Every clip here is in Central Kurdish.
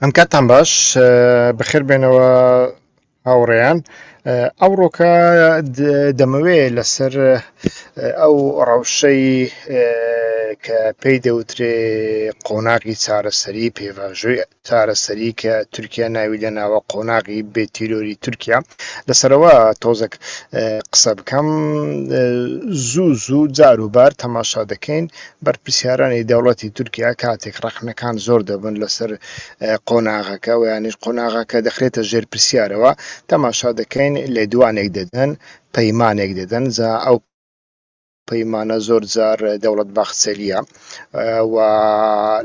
ئەم کاتان باش بەخێر بێنەوە هاوڕێیان. ئەوڕۆکە دەمەوێت لەسەر ئەو ڕەوشەی کە پێی دەوترێ قۆناغی چارەسەری پێڤژووی چارەسەری کە تورکیا ناوی لە ناوە قۆناغی بێتیرۆری تورکیا لەسەرەوە تۆزێک قسە بکەم. زوو جاروبار تەماشا دەکەین بەرپرسیارانی دەوڵەتی تورکیا کاتێک ڕەخنەکان زۆر دەبن لەسەر قۆناغەکە و یانیش قۆناغەکە دەخرێتە ژێر پرسیارەوە تەماشا دەکەین لێدوانێک دەدەن پەیمانێک دەدەن جا ئەو پەیمانە زۆر جار دەوڵەت باخچەلیە و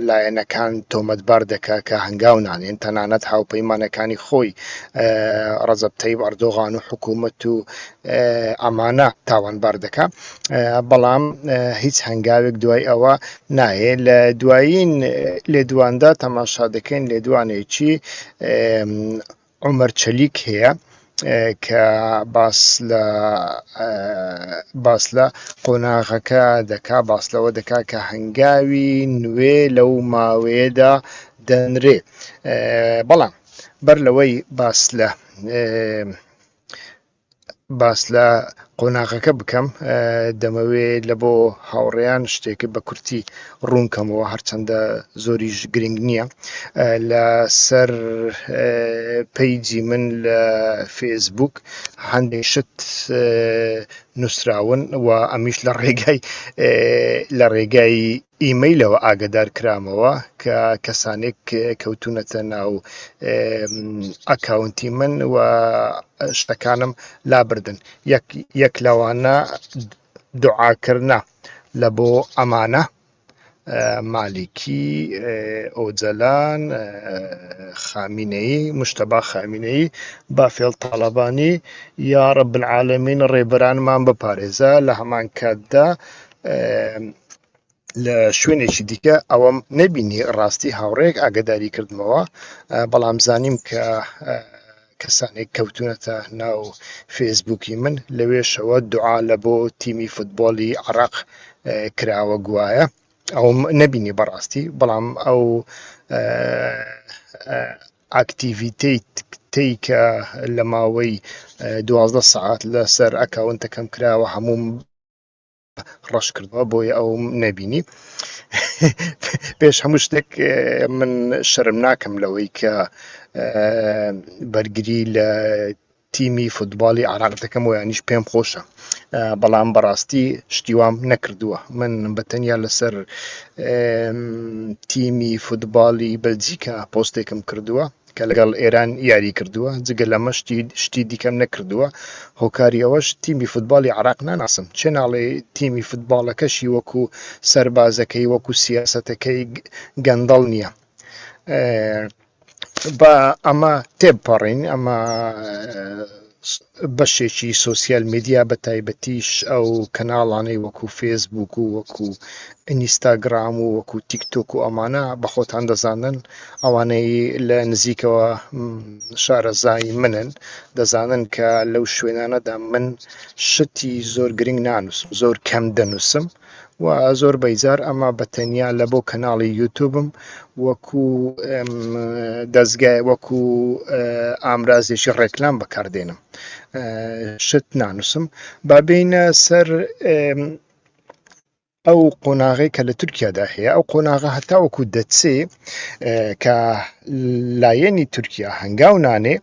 لایەنەکان تۆمەتبار دەکا کە هەنگاو نانێن تەنانەت هاوپەیمانەکانی خۆی ڕەجەب تەیب ئەردۆغان و حکوومەت و ئەمانە تاوانبار دەکا، بەڵام هیچ هەنگاوێک دوای ئەوە نایە. لە دوایین لێدواندا تەماشا دەکەین لێدوانێکی عومەر چەلیک هەیە کە باس لە قۆناغەکە دەکا، باس لەوە دەکا کە هەنگاوی نوێ لەو ماوەیەدا دەنرێ. بەڵام بەر لەوەی باس لە قۆناغەکە بکەم دەمەوێت لە بۆ هاوڕێیان شتێکی بە کورتی ڕوونکەمەوە هەرچەندە زۆریش گرنگ نییە. لە سەر پەیجی من لە فێسبووک هەندێک شت نووسراون و ئەمیش لە ڕێگای ئیمەیلەوە ئاگدار کرامەوە کە کەسانێک کەوتونەتە ناو ئەکاونتی من و شتەکانم لابردن. یەک لەوانە دوعاکردنە لە بۆ ئەمانە مالیکی، ئۆجەلان، خامینەیی، مشتەبا خامینەیی، بافێڵ تاڵەبانی، یا ڕەب العالەمین ڕێبەرانمان بپارێزە. لە هەمان کاتدا لە شوێنێکی دیکە ئەوەم نەبینی ڕاستی هاوڕێک ئاگداری کردمەوە، بەڵام زانیم کە کەسانێک کەوتونەتە ناو فێسبووکی من لەوێشەوە دوعا لە بۆ تیمی فوتبۆلی عێراق کراوە گوایە. ئەوم نەبینی بەڕاستی، بەڵام ئەو ئاکتیڤیتەی کە لە ماوەی 12 سەعات لەسەر ئەکاونتەکەم کراوە هەمووم ڕەش کردەوە بۆیە ئەوم نەبینی. پێش هەموو شتێک من شەرم ناکەم لەوەی کە بەرگری لە تیمی فوتباڵی عێراق دەکەم و یانیش پێم خۆشە، بەڵام بەڕاستی شتیوام نەکردووە. من بەتەنیا لەسەر تیمی فوتباڵی بەلجیکا پۆستێکم کردووە کە لەگەڵ ئێران یاری کردووە، جگە لەمە شتی دیکەم نەکردووە. هۆکاری ئەوەش تیمی فوتباڵی عێراق ناناسم، چێ ناڵێ تیمی فوتباڵەکەشی وەکو سەربازەکەی وەکو سیاسەتەکەی گەندەڵ نییە. بە ئەمە تێبپەڕین، ئەمە بەشێکی سۆسیال میدیا بە تایبەتیش ئەو کەناڵانەی وەکو فێسبووک و وەکو ئینستاگرام و وەکو تیکتۆک و ئەمانە بەخۆتان دەزانن، ئەوانەی لە نزیکەوە شارەزای منن دەزانن کە لەو شوێنانەدا من شتی زۆر گرنگ نانووسم، زۆر کەم دەنووسم و زۆر بەیجار ئەمە بەتەنیا لە بۆ کەناڵی یوتوبم وەکو دەستگای وەکو ئامرازێکی ڕێکلام بەکاردێنم، شت نانووسم. با بینە سەر ئەو قۆناغی کە لە تورکیادا هەیە. ئەو قۆناغە هەتا وەکو دەچێ کە لایەنی تورکیا هەنگاو نانێ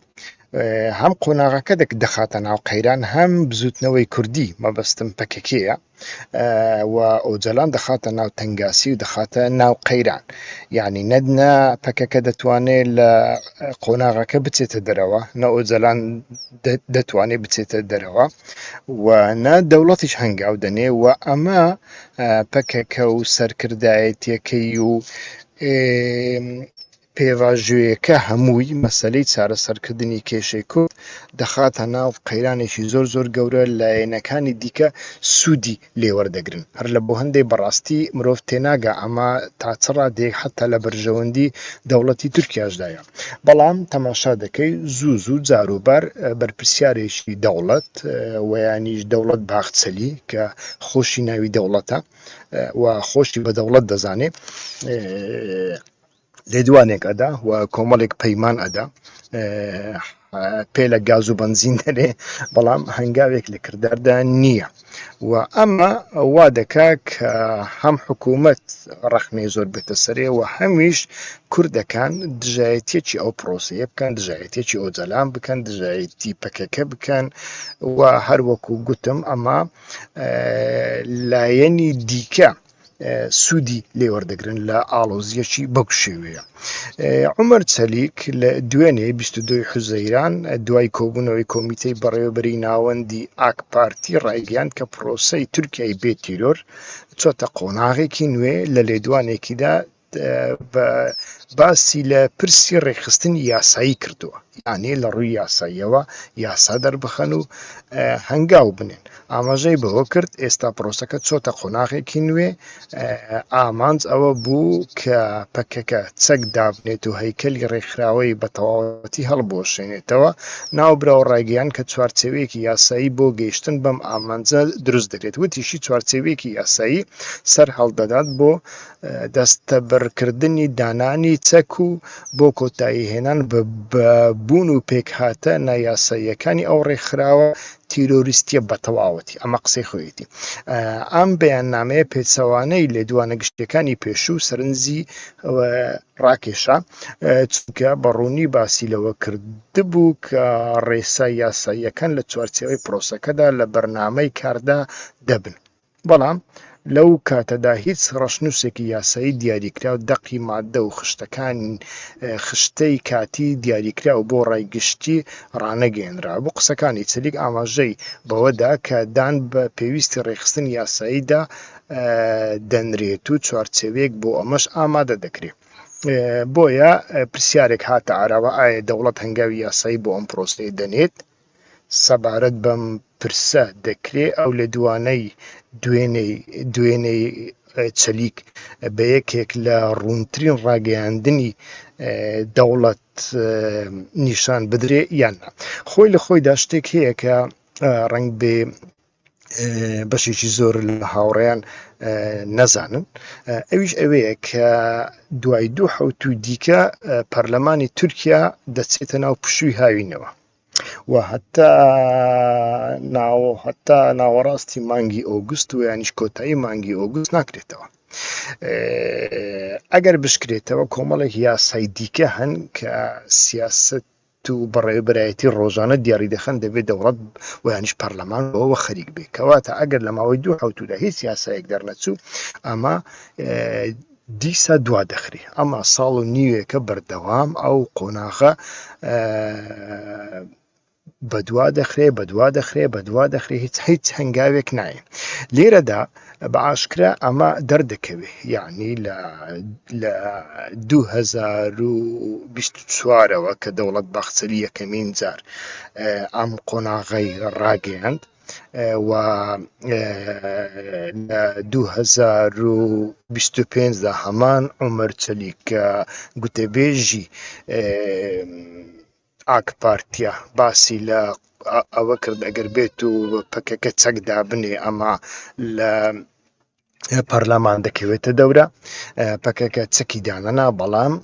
هەم قۆناغەکە دەخاتە ناو قەیران، هەم بزوتنەوەی کوردی مەبەستم پەکەکەیە و ئۆجەلان دەخاتە ناو تەنگاسی و دەخاتە ناو قەیران. یعنی نەدنا پەکەکە دەتوانێت لە قۆناغەکە بچێتە دەرەوە، نە ئۆجەلان دەتوانێت بچێتە دەرەوە و نە دەوڵەتیش هەنگاو دەنێ و ئەمە پەکەکە و سەرکردایەتیەکەی و پێواژوویەکە هەمووی مەسەلەی چارەسەرکردنی کێشەی کورد دەخاتە ناو قەیرانێکی زۆر گەورە، لایەنەکانی دیکە سوودی لێوەردەگرن. هەر لە بۆ هەندێک بەڕاستی مرۆڤ تێناگا ئەمە تا چ ڕادێک حتا لە بەرژەوەندی دەوڵەتی تورکیاشدایە. بەڵام تەماشا دەکەی زوو جاروبار بەرپرسیارێکی دەوڵەت و یانیش دەوڵەت باخچەلی کە خۆشی ناوی دەوڵەتە و خۆشی بە دەوڵەت دەزانێ لێدوانێک ئەدا و کۆمەڵێک پەیمان ئەدا پێ لە گاز و بنزین دەرێ بەڵام هەنگاوێک لە کرداردا نییە و ئەمە وا دەکا کە هەم حکوومەت ڕەخنەی زۆر بێتە سەرێ و هەمیش کوردەکان دژایەتێکی ئەو پرۆسەیە بکەن دژایەتێکی ئۆجەلان بکەن دژایەتی پەکەکە بکەن و هەروەکو گوتم ئەمە لایەنی دیکە سوودی لێوەردەگرن لە ئاڵۆزیەکی بەو شێوەیە. عومەر چەلیک لە دوێنێ 22 حوزەیران دوای کۆبوونەوەی کۆمیتەی بەڕێوەبەری ناوەندی ئاک پارتی ڕایگەیاند کە پرۆسەی تورکیای بێتیرۆر چۆتە قۆناغێکی نوێ لە لێدوانێکیدا باسی لە پرسی ڕێخستنی یاسایی کردووە یانێ لە ڕووی یاساییەوە یاسا دەربخەن و هەنگاو بنێن ئاماژەی بەوە کرد ئێستا پرۆسەکە چۆتە قۆناغێکی نوێ ئامانج ئەوە بوو کە پەکەکە چەک دابنێت و هەیکەلی ڕێکخراوەی بە تەواوەتی هەڵبۆشێنێتەوە ناوبراوە ڕایگەیان کە چوارچێوەیەکی یاسایی بۆ گەیشتن بەم ئامانجە دروست دەکرێت وتیشی چوارچێوەیەکی یاسایی سەر هەڵدەدات بۆ دەستەبەرکردنی دانانی چەک و بۆ کۆتایی هێنان بە بوون و پێکهاتە نایاساییەکانی ئەو ڕێکخراوە تیرۆریستیە بە تەواوەتی ئەمە قسەی خۆیەتی ئەم بەیاننامەیە پێچەوانەی لێدوانە گشتەکانی پێشوو سەرنجی ڕاکێشا چونکە بەڕوونی باسی لەوە کردبوو کە ڕێسا یاساییەکان لە چوارچێوەی پرۆسەکەدا لە بەرنامەی کاردا دەبن بەڵام لەو کاتەدا هیچ ڕەشنووسێکی یاسایی دیاریکرا و دەقی مادە و خشتەی کاتی دیاریکرا و بۆ ڕایگشتی ڕانەگەێنرا بۆ قسەکانی چەلیک ئاماژەی بەوەدا کە دان بە پێویستی ڕێخستن یاساییدا دەنرێت و چوارچێوەیەک بۆ ئەمەش ئامادە دەکرێت بۆیە پرسیارێک هاتە ئاراوە ئایا دەوڵەت هەنگاوی یاسایی بۆ ئەم پرۆسەیە دەنێت سەبارەت بەم پرسە دەکرێت ئەو لە دوێنەی چەلیک بە یەکێک لە ڕوونترین ڕاگەیاندنی دەوڵەت نیشان بدرێ یاننا خۆی لە خۆیدا شتێک هەیە کە ڕەنگ بێ بەشێکی زۆر لە هاوڕێیان نەزانن ئەویش ئەوەیە کە دوای دوو حەوت و دیکە پەرلەمانی تورکیا دەچێتە ناو پشووی هاوینەوە و هەتا ناوەڕاستی مانگی ئۆگوست و یانیش کۆتایی مانگی ئۆگوست ناکرێتەوە ئەگەر بشکرێتەوە کۆمەڵێک یاسای دیکە هەن کە سیاست و بەڕێوەبەرایەتی ڕۆژانە دیاری دەخەن دەبێت دەوڵەت و یانیش پەرلەمان بەوە خەریک بێت کەواتە ئەگەر لە ماوەی دوو حەوتودا هیچ یاسایەک دەرنەچوو ئەمە دیسە دوا دەخری ئەمە ساڵ و نیوێکە بەردەوام ئەو قۆناغە بەدوا دەخرێ هیچ هەنگاوێک نایە لێرەدا بە ئاشکرا ئەمە دەردەکەوێ یعنی لە 2024ەوە کە دەوڵەت باخچەلی یەکەمین جار ئەم قۆناغەی ڕاگەیاند و لە 2025دا هەمان عومەر چەلیک گوتەبێژی ئاک پارتیا باسی لە ئەوە کرد ئەگەر بێت و پەکەکە چەکدا بنێ ئەمە لە پەرلەمان دەکەوێتە دەورە پەکەکە چەکی دانەنا بەڵام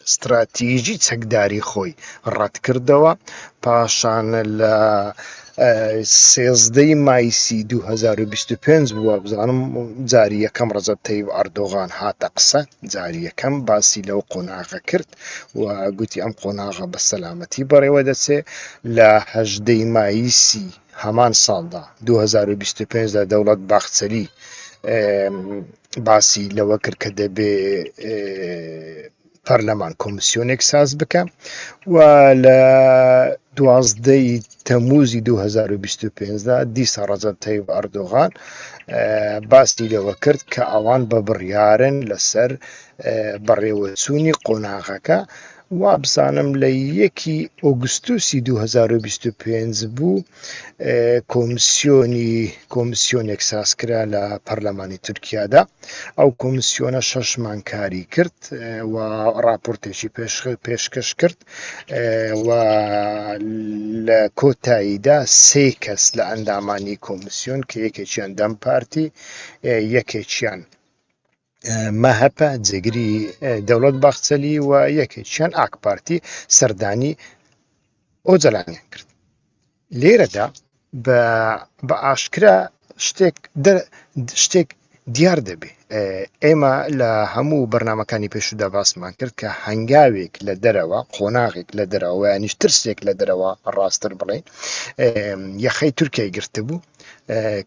استراتیژی چەکداری خۆی ڕەت کردەوە پاشان لە 13 مایسی 2025 بووە بزانم جاری یەکەم ڕەجەب تەیب ئەردۆغان هاتە قسە جاری یەکەم باسی لەو قۆناغە کرد و گوتی ئەم قۆناغە بە سەلامەتی بەڕێوە دەچێ لە 18 مایسی هەمان ساڵدا 2025دا دەوڵەت باخچەلی باسی لەوە کرد کە دەبێ پەرلەمان کۆمیسیۆنێک ساز بکە و لە 12 تەمووزی 2025دا دیسە ڕەجەب تەیب ئەردۆغان باسی لەوە کرد کە ئەوان بە بڕیارن لەسەر بەڕێوەچوونی قۆناغەکە وا بزانم لە 1 ئۆگوستوسی 2025 بوو کۆمیسیۆنێک سازکرا لە پەرلەمانی تورکیادا ئەو کۆمیسیۆنە 6 مانکاری کرد و راپۆرتێکی پێشکەش کرد و لە کۆتاییدا 3 کەس لە ئەندامانی کۆمیسیۆن کە یەکێکیان دەم پارتی یەکێکیان ماهەپە جێگری دەوڵەت باخچەلی و یەکێکیان ئاک پارتی سەردانی ئۆجەلانیان کرد. لێرەدا بە ئاشکرا شتێک دیار دەبێ. ئێمە لە هەموو بەرنامەکانی پێشودا باسمان کرد کە هەنگاوێک لە دەرەوە قۆناغێک لە دەرەوە یانیش ترسێک لە دەرەوە ڕاستتر بڵێن یەخەی تورکیای گرتبوو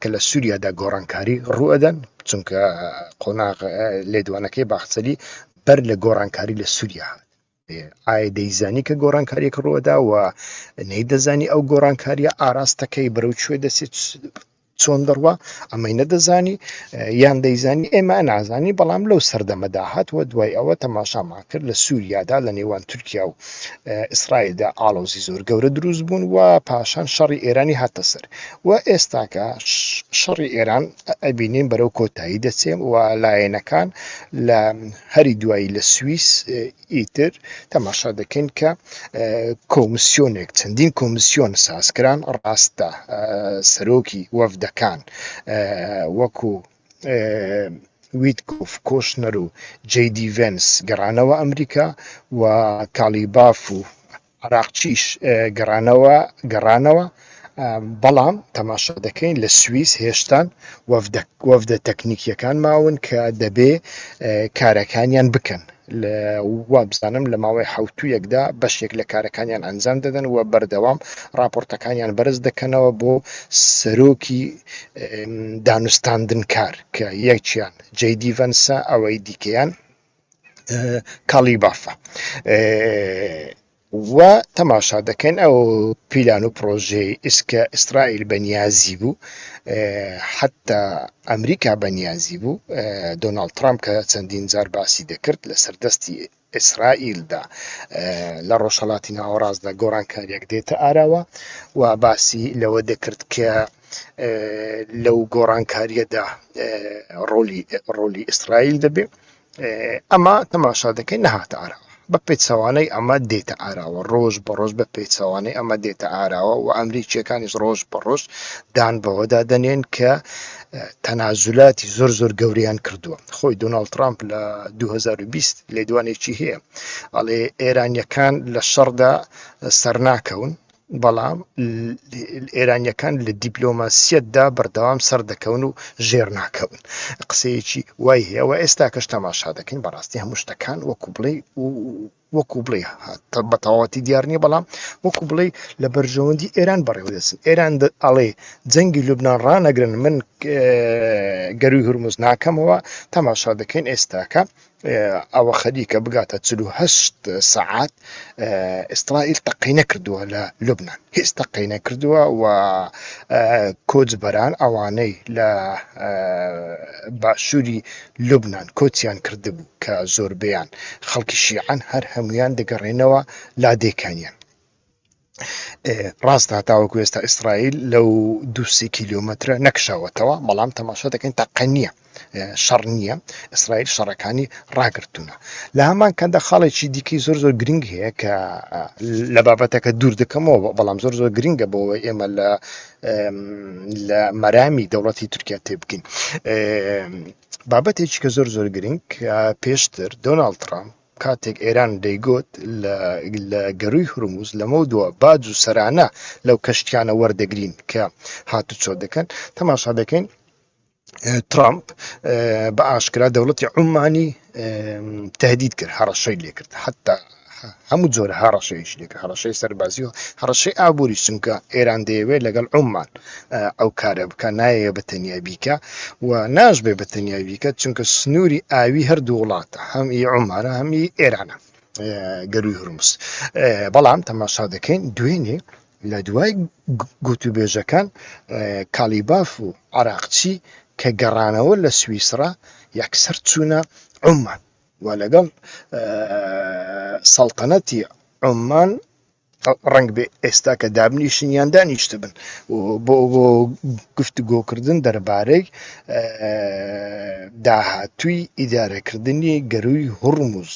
کە لە سووریادا گۆڕانکاری ڕوئەدەن چونکە قۆناغ لێدوانەکەی باخچەلی بەر لە گۆڕانکاری لە سووریا هات. ئایا دەیزانی کە گۆڕانکاریەک ڕوەدا و نەی دەزانی ئەو گۆڕانکاریە ئاراستەکەی بەرەو کوێ دەچێت چۆن دەڕوا ئەمەی نەدەزانی یان دەیزانی ئێمە نازانی بەڵام لەو سەردەمەدا هاتووە دوای ئەوە تەماشامان کرد لە سووریادا لە نێوان تورکیا و ئیسرائیلدا ئاڵۆزی زۆر گەورە دروست بوون و پاشان شەڕی ئێرانی هاتە سەر و ئێستاکە شەڕی ئێران ئەبینین بەرەو کۆتایی دەچێم و لایەنەکان لە هەری دوایی لە سوئیس ئیتر تەماشا دەکەین کە کۆمسیۆنێک چەندین کۆمسیۆن سازکران ڕاستە سەرۆکی وەفدەکان وەکو ویتکۆف کۆشنەر و جەیدی ڤێنس گەڕانەوە ئەمریکا و کالیباف و عراقچیش گەڕانەوە بەڵام تەماشا دەکەین لە سوئیس هێشتان وەفدە تەکنیکیەکان ماون کە دەبێ کارەکانیان بکەن وا بزانم لە ماوەی حوتویەکدا بەشێک لە کارەکانیان ئەنجام دەدەن و بەردەوام راپۆرتەکانیان بەرز دەکەنەوە بۆ سەرۆکی دانوستاندن کار کە یەکیان جەیدی ڤەنسە ئەوەی دیکەیان کالیبافە و تەماشا دەکەن ئەو پیلان و پرۆژەی ئیسکە ئیسرائیل بەنیازی بوو حتا ئەمریکا بەنیازی بوو دۆناڵد ترامپ کە چەندین جار باسی دەکرد لە سەردەستی ئیسرائیلدا لە ڕۆژهەڵاتی ناوەڕاستدا گۆڕانکاریەک دێتە ئاراوە و باسی لەوە دەکرد کە لەو گۆڕانکاریەدا ڕۆلی ئیسرائیل دەبێ ئەمە تەماشا دەکەین نەهاتە ئاراوە بە پێچەوانەی ئەمە دێتە ئاراوە ڕۆژ بە ڕۆژ بە پێچەوانەی ئەمە دێتە ئاراوە و ئەمریکیەکانیش ڕۆژ بە ڕۆژ دان بەوەدا دەنێن کە تەنازولاتی زۆر گەوریان کردووە. خۆی دۆناڵد ترامپ لە 2020 لێدوانێکی هەیە ئەڵێ ئێرانیەکان لە شەڕدا سەرناکەون بەڵام ئێرانیەکان لە دیپلۆماسیەتدا بەردەوام سەر دەکەون و ژێر ناکەون. قسەیەکی وای هەیە و ئێستا کەش تەماشا دەکەین بەڕاستی هەموو شتەکان وەکو بڵێ بە تەواوەتی دیار نییە بەڵام وەکو بڵێ لە بەرژەوەندی ئێران بەڕێوە دەچن. ئێران ئەڵێ جەنگی لوبنان ڕانەگرن من گەروی هورموز ناکەمەوە تەماشا دەکەین ئێستاکە ئەوە خەریکە بگاتە 48 سەعات ئیسرائیل تەقەی نەکردووە لە لوبنان هیچ تەقەی نەکردووە و کۆچبەران ئەوانەی لە باشووری لوبنان کۆچیان کردبوو کە زۆربەیان خەڵکی شیعەن هەر هەمویان دەگەڕێنەوە لادێکانیان. ڕاستە تاوەکو ئێستا ئیسرائیل لەو 2 کیلۆمەترە نەکشاوەتەوە بەڵام تەماشا دەکەین تەقە نییە شەڕ نییە ئیسرائیل شەڕەکانی ڕاگرتوونە. لە هەمان کەندا خاڵێکی دیکەی زۆر گرنگ هەیە کە لە بابەتەکە دوور دەکەمەوە بەڵام زۆر گرنگە بەوە ئێمە لە مەرامی دەوڵەتی تورکیا تێبگین. بابەتێکی کە زۆر گرنگ پێشتر دۆناڵد ترامپ کاتێک ئێران دەیگوت لە گەروی هورموز لەمە دووە باج و سەرانە لەو کەشتیانە وەردەگرین کە هاتوچۆ دەکەن تەماشا دەکەین ترامپ بە ئاشکرا دەوڵەتی عومانی تهدید کرد هەڕەشەی لێ کرد حتا هەموو جۆرە هەڕەشەیەش لێ کرد هەڕەشەی سەربازی و هەڕەشەی ئابووری چونکە ئێران دەیەوێت لەگەڵ عومان ئەو کارە بکە نایە بە تەنیا بیکە و ناشبێ بە تەنیا بیکە چونکە سنووری ئاوی هەردوو وڵاتە هەمی عومانە هەمی ئێرانە گەروی هورموز. بەڵام تەماشا دەکەین دوێنێ لە دوای گوتوبێژەکان کالیباف و عراقچی کە گەڕانەوە لە سویسرا یەکسەر چوونە عومان و لەگەڵ سەڵتەنەتی عومان ڕەنگ بێ ئێستا کە دابنیشنیان دانیشت بن بۆ گفتوگۆکردن دەربارەی داهاتووی ئیدارەکردنی گەروی هورموز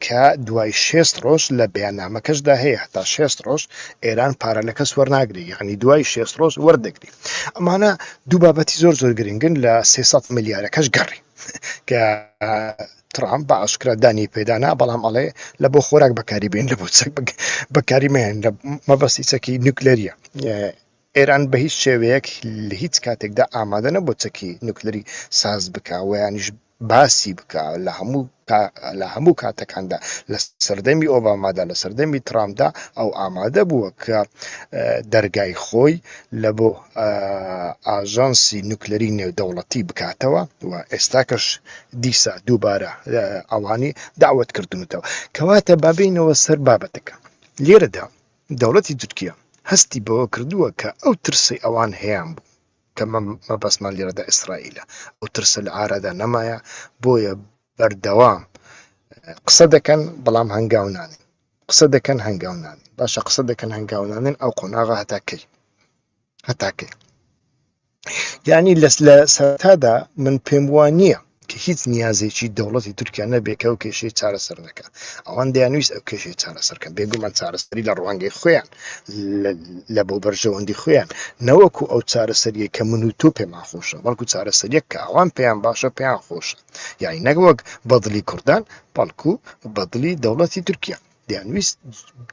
کە دوای 6 ڕۆژ لە بەیاننامەکەشدا هەیە هەتا 6 ڕۆژ ئێران پارە لە کەس وەرناگری یعنی دوای 6 ڕۆژ وەردەگری. ئەمانە دوو بابەتی زۆر گرنگن لە 300 ملیارەکەش گەڕی کە ترامپ بە ئاشکرا دانی پێدانا بەڵام ئەڵێ لە بۆ خۆراک بەکاری بێن لە بۆ چەک بەکاری مێن لە مەبەستی چەکی نوکلەریە. ئێران بە هیچ شێوەیەک لە هیچ کاتێکدا ئامادە نەبوو چەکی نوکلەری ساز بکە و یانیش باسی بکە لە هەموو کاتەکاندا لە سەردەمی ئۆبامادا لە سەردەمی ترامپدا ئەو ئامادە بووە کە دەرگای خۆی لە بۆ ئاژانسی نوکلەری نێودەوڵەتی بکاتەوە و ئێستاکەش دیسا دووبارە ئەوانی داوت کردنەوە کەواتە بابینەوە سەر بابەتەکە لێرەدا دەوڵەتی تورکیا هەستی بەوە کردووە کە ئەو ترسی ئەوان هەیەیان بوو کە مەبەسمان لێرەدا ئیسرائیلە ئەو ترسە لە ئارادا نەمایە بۆیە بەردەوام قسە دەکەن بەڵام هەنگاونانین قسە دەکەن هەنگاونانین باشە قسە دەکەن هەنگاونانین ئەو قۆناغا هەتاکەی یعنی لە سەرتادا من پێم وان نییە کە هیچ نیازێکی دەوڵەتی تورکیا نەبێکە و کێشەی چارەسەر دەکات ئەوان دەیانویست ئەو کێشەی چارەسەرکەن بێگومان چارەسەری لە ڕوانگەی خۆیان لە بۆ بەرژەوەندی خۆیان نەوەکو ئەو چارەسەریە کە من و تۆ پێمان خۆشە بەڵکو چارەسەریەک کە ئەوان پێیان باشە پێیان خۆشە یعنی نەک وەک بەدڵی کوردان بەڵکو بەدڵی دەوڵەتی تورکیا دەیانویست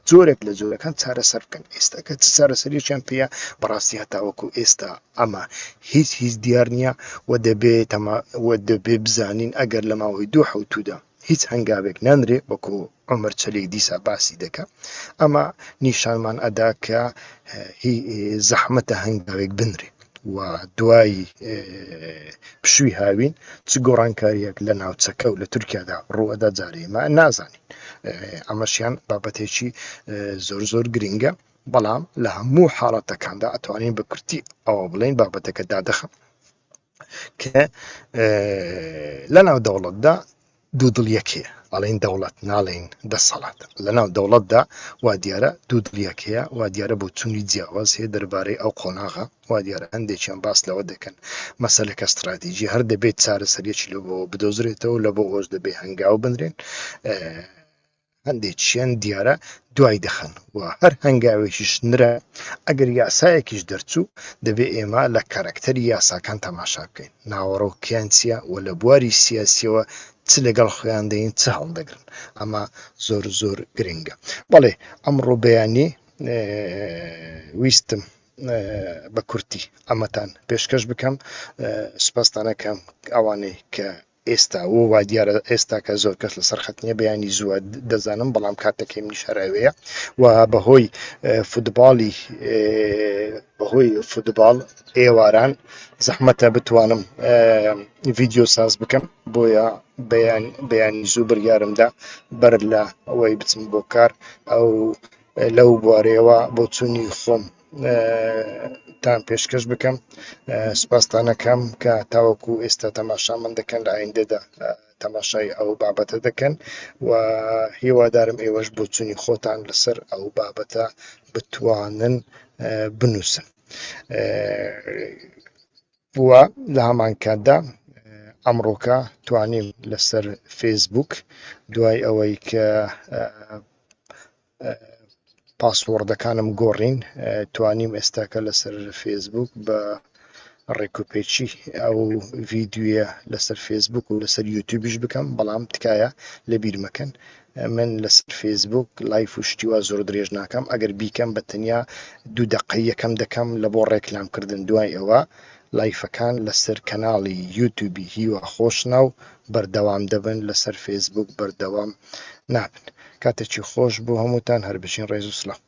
زۆرێک لە جۆرەکان چارەسەر بکەن ئێستا کە چارەسەریەکیان پێیە بەڕاستی هەتاوەکو ئێستا ئەمە هیچ دیار نییە و دەبێ بزانین ئەگەر لە ماوەی دوو حوتودا هیچ هەنگاوێک نانرێ وەکو عمر چەلێک دیسا باسی دەکە ئەمە نیشانمان ئەدا کە زەحمەتە هەنگاوێک بنرێ و دوای پشووی هاوین چ گۆڕانکاریەک لە ناوچەکە و لە تورکیادا ڕوئەدا جارێمە نازانین ئەمەشیان بابەتێکی زۆر گرنگە بەڵام لە هەموو حاڵەتەکاندا ئەتوانین بە کورتی ئەوە بڵێن بابەتەکە دادەخە کە لە ناو دەوڵەتدا دوودڵ یەکەیە ئەڵێن دەوڵەت ناڵێن دەسەڵات لە ناو دەوڵەتدا وا دیارە دوودڵ یەکەیە وا دیارە بۆ چوونی جیاواز هەیە دەربارەی ئەو قۆناغا وا دیارە هەندێکیان باس لەوە دەکەن مەسەلەکە استراتیژی هەر دەبێت چارەسەریەکی لە بۆ بدۆزرێتەوە لە بۆ ئەوش دەبێت هەنگاو بنرێن هەندێکیان دیارە دوای دەخەن و هەر هەنگاوێکیش نرە ئەگەر یاسایەکیش دەرچوو دەبێت ئێمە لە کارکتەری یاساکان تەماشا بکەین ناوەڕۆکیان چییە و لە بواری سیاسیەوە چ لەگەڵ خۆیان دەین چه هەڵدەگرن ئەمە زۆر گرنگە بەڵێ ئەمڕۆ بەیانی ویستم بە کورتی ئەمەتان پێشکەش بکەم سوپاسدانەکەم ئەوانەی کە ئێستا و وا دیارە ئێستا کە زۆر کەس لەسەر خەتنیە بەیانی زووە دەزانم بەڵام کاتێکی منیش هەراوەیە و بەهۆی فوتباڵ ئێواران زەحمەتە بتوانم ڤیدیۆ ساز بکەم بۆیە بەیانی زوو بڕیارمدا بەر لە ئەوەی بچم بۆ کار ئەو لەو بوارەیەوە بۆ چوونی خۆم تان پێشکەش بکەم سوپاسدانەکەم کە تاوەکو ئێستا تەماشا من دەکەن لە ئایندەدا تەماشای ئەو بابەتە دەکەن و هیوادارم ئێوەش بۆ چوونی خۆتان لەسەر ئەو بابەتە بتوانن بنووسن وە لە هەمان کاتدا ئەمڕۆکە توانیم لەسەر فێسبوک دوای ئەوەی کە پاسوۆردەکانم گۆڕین توانیم ئێستاکە لەسەر فێسبوک بە ڕێکوپێکی ئەو ڤیددیوە لەسەر فێسبوک و لەسەر یوتیوبیش بکەم بەڵام تکایە لە بیر مەکەن من لەسەر فێسبوک لایف و شتیوە زۆر درێژ ناکەم ئەگەر بیکەم بە تەنیا 2 دقەی یەکەم دەکەم لە بۆ ڕێکلامکردن دوای ئەوە لایفەکان لەسەر کەناڵی یوتیوبی هیوە خۆشنە و بەردەوام دەبن لەسەر فێسبوک بەردەوام نابن کاتێکی خۆش بۆ هەمووتان هەر بچین ڕێز و سڵاو